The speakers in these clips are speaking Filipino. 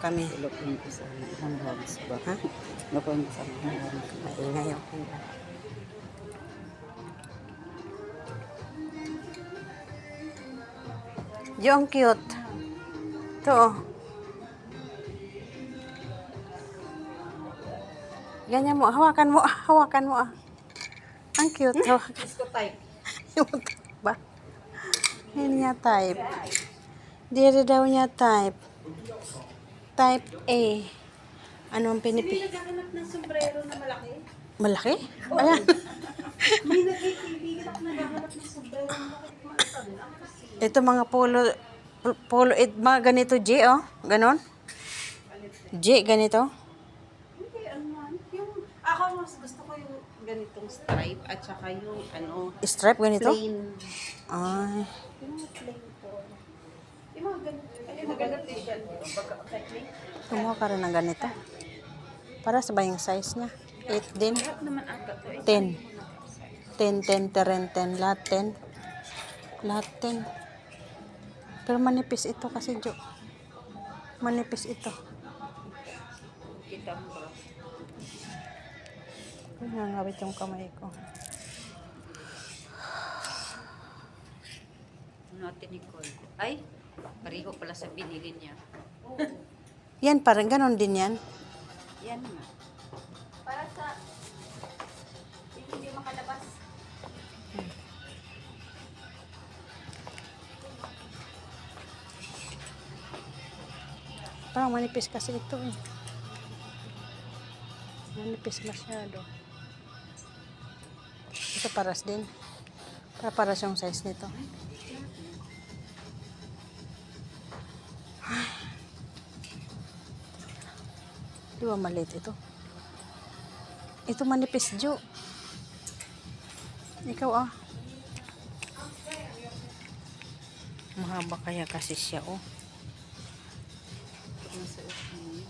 kami. Ilokin ko sa hanggags ba? Ha? Ilokin ko sa hanggags. Maingay ako. Jo, ang cute. Ito, oh. Ganyan mo. Hawakan mo. Hawakan mo. Ang cute. Hawakan. Disco type. Yung ba? Hindi niya type. Hindi daw niya type. Type A. Anong pinipili? May naghahanap ng sombrero na malaki. Malaki? Ayan. May nagkikaibigan ako naghahanap ng sombrero na malaki. Ito mga polo, mga ganito, G, oh. Ganon? G, ganito? Hindi, ano man. Yung, ako mas gusto ko yung ganitong stripe at saka yung Stripe, ganito? plain. Ay. Yung mga plain po. Yung mga ganito. Ayun, maganda t-shirt. Kumuha ka rin ng ganito. Para sa ba yung size niya? 8 din. Lahat naman ata to. 10. 10, 10, 10, 10. Lahat 10. Lahat 10. Pero manipis ito kasi, Jo. Manipis ito. Kita mo ba? Nangawit yung kamay ko. Natin ni Cole. Ay, pareho pala sa binili niya. Yan parang ganon din yan. Yan nga. Para sa hindi makalabas. Parang manipis kasi ito eh. Manipis masyado. Ito paras din. Paras yung size nito. Di ba maliit ito? Ito manipis, Jo. Ikaw ah. Mahaba kaya kasi siya oh. Nasuot mo yun.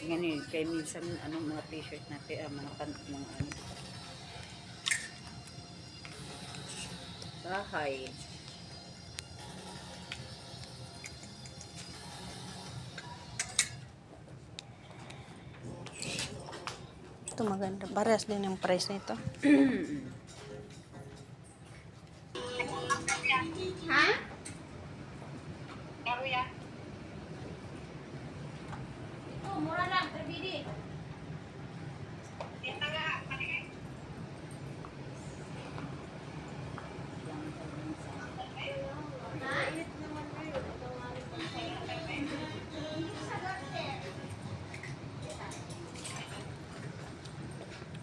Ganun, kaya minsan mga t-shirt natin, mga bahay. Ito maganda. Parehas din yung price nito. Ha? Ano yan? Ito, mura lang, terbidi.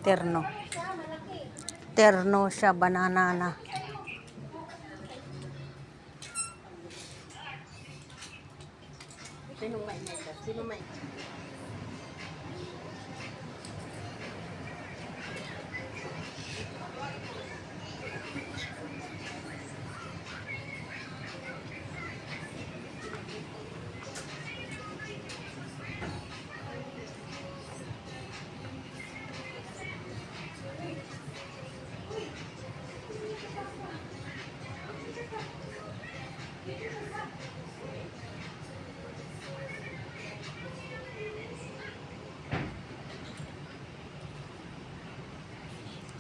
Terno. Terno siya, banana na. Sino may makeup? Sino may?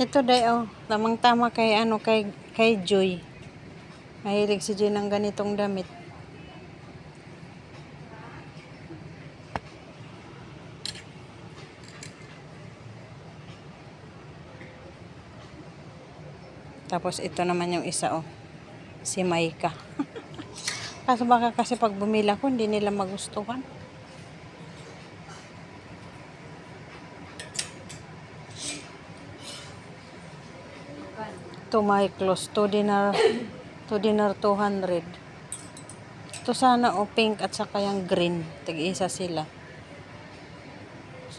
Ito day oh, tamang tama kay kay Joy. Mahilig si Joy ng ganitong damit. Tapos ito naman yung isa oh. Si Maika. Kaso baka kasi pag bumila ko hindi nila magustuhan. To my close, to dinner 200. Ito sana o pink at saka yung green. Tig-isa sila.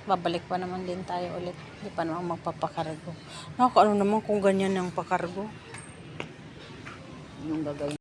Babalik pa naman din tayo ulit. Hindi pa naman magpapakargo. Nakakaano naman kung ganyan ang pakargo. Yung gagawin.